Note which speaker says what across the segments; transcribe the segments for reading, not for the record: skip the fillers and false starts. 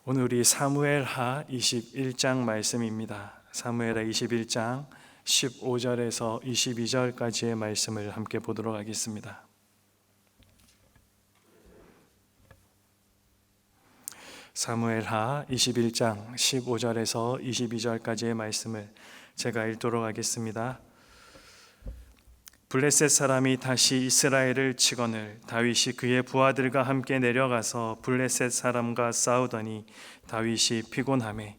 Speaker 1: 오늘 우리 사무엘하 21장 말씀입니다. 사무엘하 21장 15절에서 22절까지의 말씀을 함께 보도록 하겠습니다. 사무엘하 21장 15절에서 22절까지의 말씀을 제가 읽도록 하겠습니다. 블레셋 사람이 다시 이스라엘을 치거늘 다윗이 그의 부하들과 함께 내려가서 블레셋 사람과 싸우더니 다윗이 피곤하매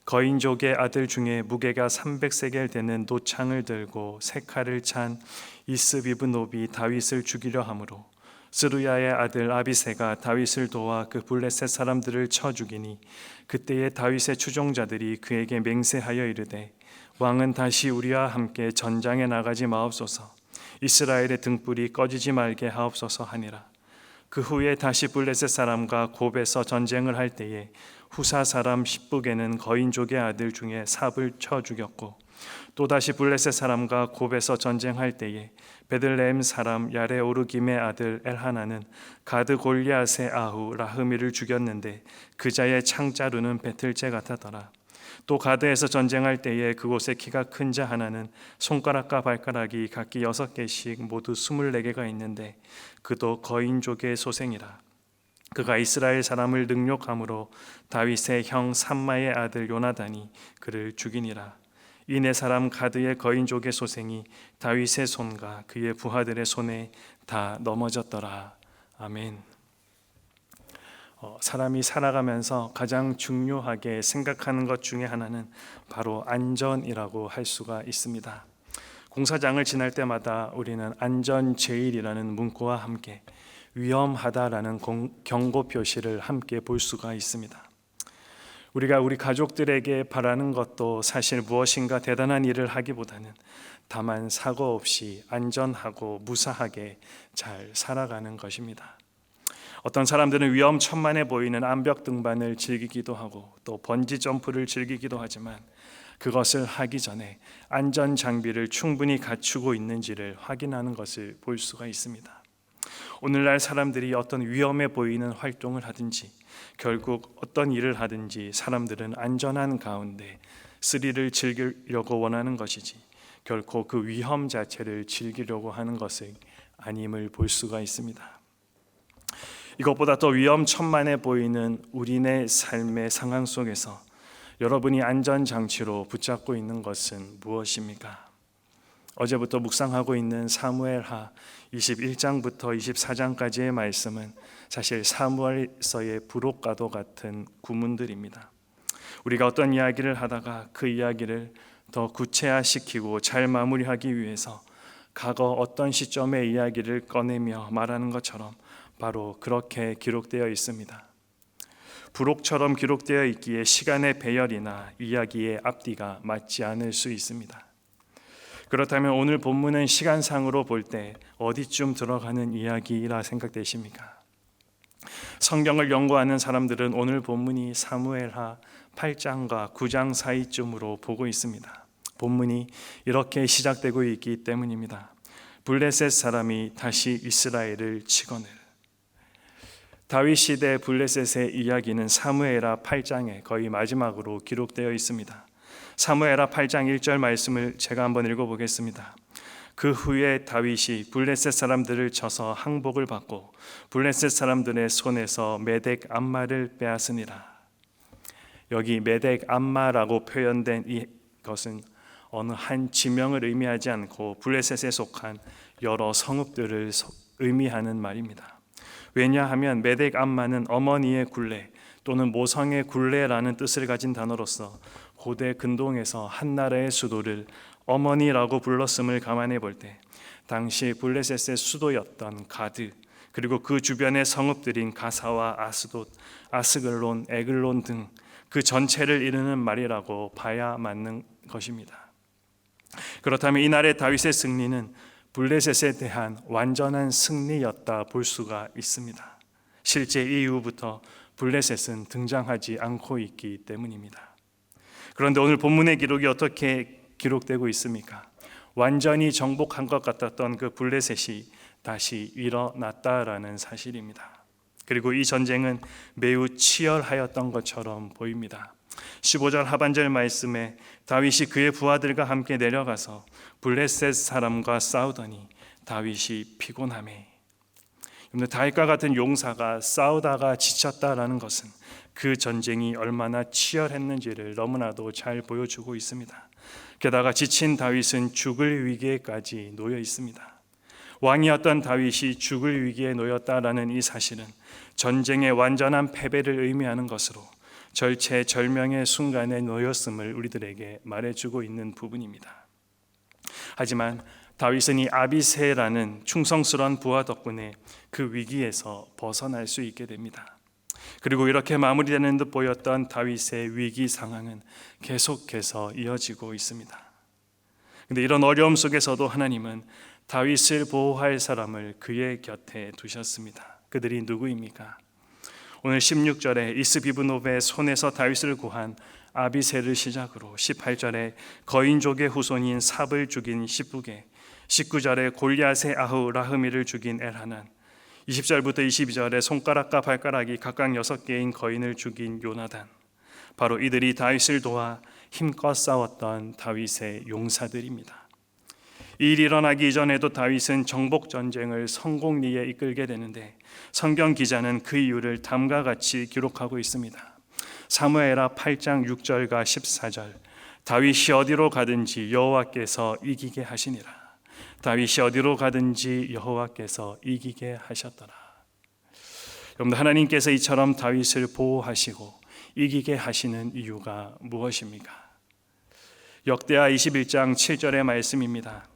Speaker 1: 거인족의 아들 중에 무게가 300세겔 되는 노창을 들고 세 칼을 찬 이스비브노비 다윗을 죽이려 하므로 스루야의 아들 아비새가 다윗을 도와 그 블레셋 사람들을 쳐 죽이니 그때에 다윗의 추종자들이 그에게 맹세하여 이르되 왕은 다시 우리와 함께 전장에 나가지 마옵소서, 이스라엘의 등불이 꺼지지 말게 하옵소서 하니라. 그 후에 다시 블레셋 사람과 곱에서 전쟁을 할 때에 후사 사람 십북에는 거인족의 아들 중에 삽을 쳐 죽였고, 또다시 블레셋 사람과 곱에서 전쟁할 때에 베들레헴 사람 야레오르김의 아들 엘하나는 가드 골리앗의 아후 라흐미를 죽였는데 그 자의 창자루는 배틀재 같았더라. 또 가드에서 전쟁할 때에 그곳에 키가 큰 자 하나는 손가락과 발가락이 각기 6개씩 모두 24개가 있는데 그도 거인족의 소생이라. 그가 이스라엘 사람을 능욕함으로 다윗의 형 삼마의 아들 요나단이 그를 죽이니라. 이 네 사람 가드의 거인족의 소생이 다윗의 손과 그의 부하들의 손에 다 넘어졌더라. 아멘. 사람이 살아가면서 가장 중요하게 생각하는 것 중에 하나는 바로 안전이라고 할 수가 있습니다. 공사장을 지날 때마다 우리는 안전 제일이라는 문구와 함께 위험하다라는 경고 표시를 함께 볼 수가 있습니다. 우리가 우리 가족들에게 바라는 것도 사실 무엇인가 대단한 일을 하기보다는 다만 사고 없이 안전하고 무사하게 잘 살아가는 것입니다. 어떤 사람들은 위험천만해 보이는 암벽 등반을 즐기기도 하고 또 번지 점프를 즐기기도 하지만 그것을 하기 전에 안전 장비를 충분히 갖추고 있는지를 확인하는 것을 볼 수가 있습니다. 오늘날 사람들이 어떤 위험해 보이는 활동을 하든지 결국 어떤 일을 하든지 사람들은 안전한 가운데 스릴을 즐기려고 원하는 것이지 결코 그 위험 자체를 즐기려고 하는 것은 아님을 볼 수가 있습니다. 이것보다 더 위험천만해 보이는 우리네 삶의 상황 속에서 여러분이 안전장치로 붙잡고 있는 것은 무엇입니까? 어제부터 묵상하고 있는 사무엘하 21장부터 24장까지의 말씀은 사실 사무엘서의 부록과도 같은 구문들입니다. 우리가 어떤 이야기를 하다가 그 이야기를 더 구체화시키고 잘 마무리하기 위해서 과거 어떤 시점의 이야기를 꺼내며 말하는 것처럼 바로 그렇게 기록되어 있습니다. 부록처럼 기록되어 있기에 시간의 배열이나 이야기의 앞뒤가 맞지 않을 수 있습니다. 그렇다면 오늘 본문은 시간상으로 볼 때 어디쯤 들어가는 이야기라 생각되십니까? 성경을 연구하는 사람들은 오늘 본문이 사무엘하 8장과 9장 사이쯤으로 보고 있습니다. 본문이 이렇게 시작되고 있기 때문입니다. 블레셋 사람이 다시 이스라엘을 치거늘. 다윗 시대 블레셋의 이야기는 사무엘하 8장에 거의 마지막으로 기록되어 있습니다. 사무엘하 8장 1절 말씀을 제가 한번 읽어보겠습니다. 그 후에 다윗이 블레셋 사람들을 쳐서 항복을 받고 블레셋 사람들의 손에서 메덱 암마를 빼앗으니라. 여기 메덱 암마라고 표현된 이것은 어느 한 지명을 의미하지 않고 블레셋에 속한 여러 성읍들을 의미하는 말입니다. 왜냐하면 메덱 암마는 어머니의 굴레 또는 모성의 굴레라는 뜻을 가진 단어로서 고대 근동에서 한 나라의 수도를 어머니라고 불렀음을 감안해 볼 때 당시 블레셋의 수도였던 가드 그리고 그 주변의 성읍들인 가사와 아스돗, 아스글론, 에글론 등 그 전체를 이르는 말이라고 봐야 맞는 것입니다. 그렇다면 이날의 다윗의 승리는 블레셋에 대한 완전한 승리였다 볼 수가 있습니다. 실제 이후부터 블레셋은 등장하지 않고 있기 때문입니다. 그런데 오늘 본문의 기록이 어떻게 기록되고 있습니까? 완전히 정복한 것 같았던 그 블레셋이 다시 일어났다라는 사실입니다. 그리고 이 전쟁은 매우 치열하였던 것처럼 보입니다. 15절 하반절 말씀에 다윗이 그의 부하들과 함께 내려가서 블레셋 사람과 싸우더니 다윗이 피곤하매. 다윗과 같은 용사가 싸우다가 지쳤다라는 것은 그 전쟁이 얼마나 치열했는지를 너무나도 잘 보여주고 있습니다. 게다가 지친 다윗은 죽을 위기에까지 놓여 있습니다. 왕이었던 다윗이 죽을 위기에 놓였다라는 이 사실은 전쟁의 완전한 패배를 의미하는 것으로 절체절명의 순간에 놓였음을 우리들에게 말해주고 있는 부분입니다. 하지만 다윗은 이 아비새라는 충성스러운 부하 덕분에 그 위기에서 벗어날 수 있게 됩니다. 그리고 이렇게 마무리되는 듯 보였던 다윗의 위기 상황은 계속해서 이어지고 있습니다. 그런데 이런 어려움 속에서도 하나님은 다윗을 보호할 사람을 그의 곁에 두셨습니다. 그들이 누구입니까? 오늘 16절에 이스비브노베의 손에서 다윗을 구한 아비새를 시작으로 18절에 거인족의 후손인 삽을 죽인 시브게, 19절에 골리앗의 아후 라흐미를 죽인 엘하난, 20절부터 22절에 손가락과 발가락이 각각 6개인 거인을 죽인 요나단, 바로 이들이 다윗을 도와 힘껏 싸웠던 다윗의 용사들입니다. 이 일이 일어나기 이전에도 다윗은 정복 전쟁을 성공리에 이끌게 되는데 성경 기자는 그 이유를 다음과 같이 기록하고 있습니다. 사무엘하 8장 6절과 14절, 다윗이 어디로 가든지 여호와께서 이기게 하시니라. 다윗이 어디로 가든지 여호와께서 이기게 하셨더라. 여러분, 하나님께서 이처럼 다윗을 보호하시고 이기게 하시는 이유가 무엇입니까? 역대하 21장 7절의 말씀입니다.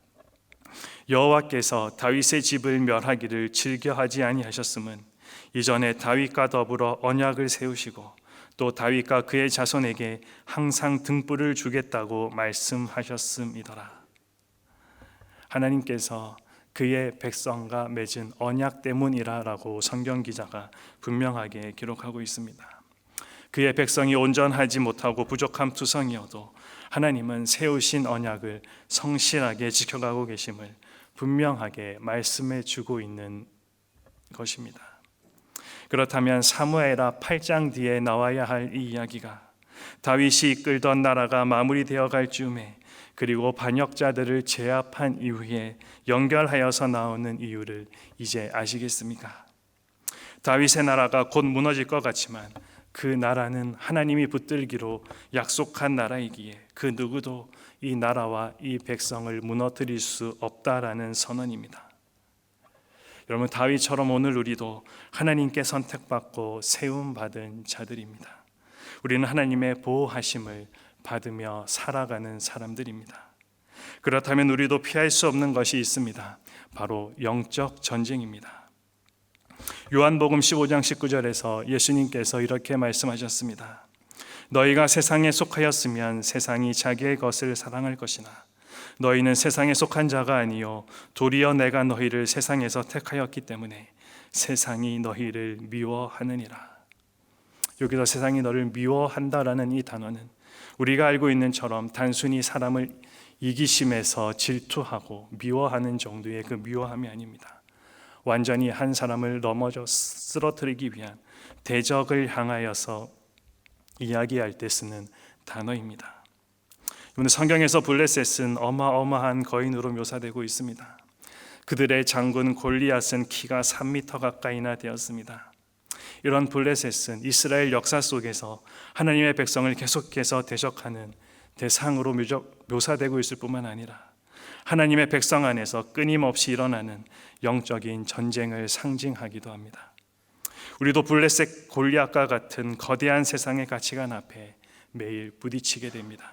Speaker 1: 여호와께서 다윗의 집을 멸하기를 즐겨하지 아니하셨음은 이전에 다윗과 더불어 언약을 세우시고 또 다윗과 그의 자손에게 항상 등불을 주겠다고 말씀하셨음이더라. 하나님께서 그의 백성과 맺은 언약 때문이라라고 성경 기자가 분명하게 기록하고 있습니다. 그의 백성이 온전하지 못하고 부족한 투성이어도 하나님은 세우신 언약을 성실하게 지켜가고 계심을 분명하게 말씀해 주고 있는 것입니다. 그렇다면 사무엘하 8장 뒤에 나와야 할 이 이야기가 다윗이 이끌던 나라가 마무리되어 갈 즈음에 그리고 반역자들을 제압한 이후에 연결하여서 나오는 이유를 이제 아시겠습니까? 다윗의 나라가 곧 무너질 것 같지만 그 나라는 하나님이 붙들기로 약속한 나라이기에 그 누구도 이 나라와 이 백성을 무너뜨릴 수 없다라는 선언입니다. 여러분, 다윗처럼 오늘 우리도 하나님께 선택받고 세움받은 자들입니다. 우리는 하나님의 보호하심을 받으며 살아가는 사람들입니다. 그렇다면 우리도 피할 수 없는 것이 있습니다. 바로 영적 전쟁입니다. 요한복음 15장 19절에서 예수님께서 이렇게 말씀하셨습니다. 너희가 세상에 속하였으면 세상이 자기의 것을 사랑할 것이나 너희는 세상에 속한 자가 아니요 도리어 내가 너희를 세상에서 택하였기 때문에 세상이 너희를 미워하느니라. 여기서 세상이 너를 미워한다라는 이 단어는 우리가 알고 있는처럼 단순히 사람을 이기심에서 질투하고 미워하는 정도의 그 미워함이 아닙니다. 완전히 한 사람을 넘어져 쓰러뜨리기 위한 대적을 향하여서 이야기할 때 쓰는 단어입니다. 오늘 성경에서 블레셋은 어마어마한 거인으로 묘사되고 있습니다. 그들의 장군 골리앗은 키가 3m 가까이나 되었습니다. 이런 블레셋은 이스라엘 역사 속에서 하나님의 백성을 계속해서 대적하는 대상으로 묘사되고 있을 뿐만 아니라 하나님의 백성 안에서 끊임없이 일어나는 영적인 전쟁을 상징하기도 합니다. 우리도 블레셋 골리앗과 같은 거대한 세상의 가치관 앞에 매일 부딪히게 됩니다.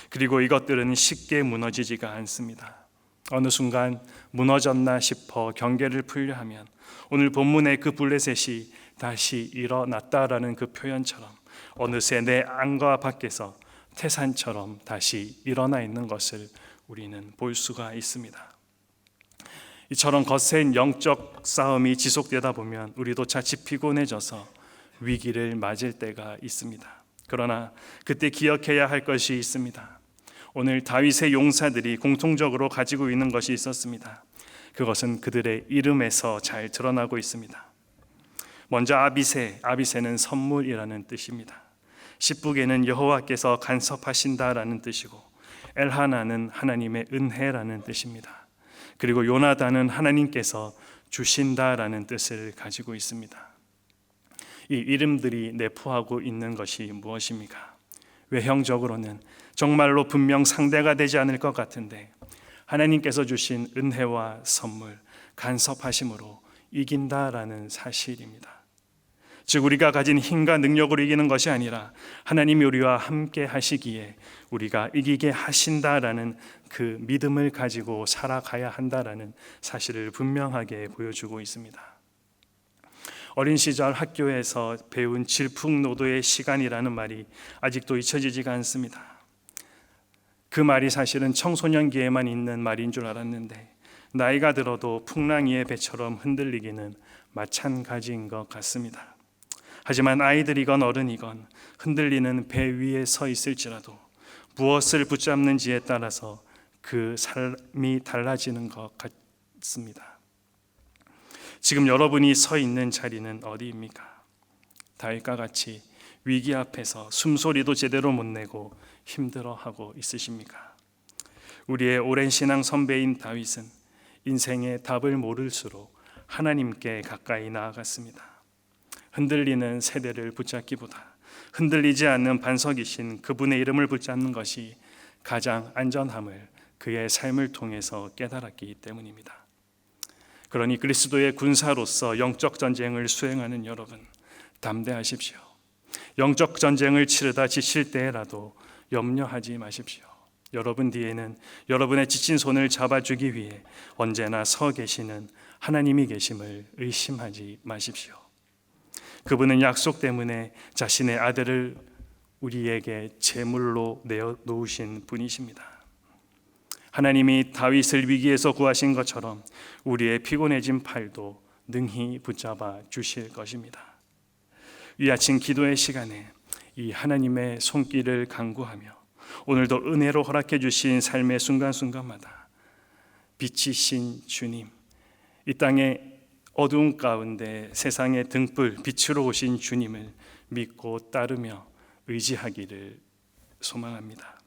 Speaker 1: 그리고 이것들은 쉽게 무너지지가 않습니다. 어느 순간 무너졌나 싶어 경계를 풀려 하면 오늘 본문의 그 블레셋이 다시 일어났다라는 그 표현처럼 어느새 내 안과 밖에서 태산처럼 다시 일어나 있는 것을 우리는 볼 수가 있습니다. 이처럼 거센 영적 싸움이 지속되다 보면 우리도 자칫 피곤해져서 위기를 맞을 때가 있습니다. 그러나 그때 기억해야 할 것이 있습니다. 오늘 다윗의 용사들이 공통적으로 가지고 있는 것이 있었습니다. 그것은 그들의 이름에서 잘 드러나고 있습니다. 먼저 아비세는 선물이라는 뜻입니다. 십북에는 여호와께서 간섭하신다라는 뜻이고, 엘하나는 하나님의 은혜라는 뜻입니다. 그리고 요나단은 하나님께서 주신다라는 뜻을 가지고 있습니다. 이 이름들이 내포하고 있는 것이 무엇입니까? 외형적으로는 정말로 분명 상대가 되지 않을 것 같은데, 하나님께서 주신 은혜와 선물, 간섭하심으로 이긴다라는 사실입니다. 즉, 우리가 가진 힘과 능력으로 이기는 것이 아니라 하나님이 우리와 함께 하시기에 우리가 이기게 하신다라는 그 믿음을 가지고 살아가야 한다라는 사실을 분명하게 보여주고 있습니다. 어린 시절 학교에서 배운 질풍노도의 시간이라는 말이 아직도 잊혀지지가 않습니다. 그 말이 사실은 청소년기에만 있는 말인 줄 알았는데, 나이가 들어도 풍랑이의 배처럼 흔들리기는 마찬가지인 것 같습니다. 하지만 아이들이건 어른이건 흔들리는 배 위에 서 있을지라도 무엇을 붙잡는지에 따라서 그 삶이 달라지는 것 같습니다. 지금 여러분이 서 있는 자리는 어디입니까? 다윗과 같이 위기 앞에서 숨소리도 제대로 못 내고 힘들어하고 있으십니까? 우리의 오랜 신앙 선배인 다윗은 인생의 답을 모를수록 하나님께 가까이 나아갔습니다. 흔들리는 세대를 붙잡기보다 흔들리지 않는 반석이신 그분의 이름을 붙잡는 것이 가장 안전함을 그의 삶을 통해서 깨달았기 때문입니다. 그러니 그리스도의 군사로서 영적 전쟁을 수행하는 여러분, 담대하십시오. 영적 전쟁을 치르다 지칠 때라도 염려하지 마십시오. 여러분 뒤에는 여러분의 지친 손을 잡아주기 위해 언제나 서 계시는 하나님이 계심을 의심하지 마십시오. 그분은 약속 때문에 자신의 아들을 우리에게 제물로 내어 놓으신 분이십니다. 하나님이 다윗을 위기에서 구하신 것처럼 우리의 피곤해진 팔도 능히 붙잡아 주실 것입니다. 이 아침 기도의 시간에 이 하나님의 손길을 간구하며 오늘도 은혜로 허락해 주신 삶의 순간순간마다 빛이신 주님, 이 땅의 어두운 가운데 세상의 등불, 빛으로 오신 주님을 믿고 따르며 의지하기를 소망합니다.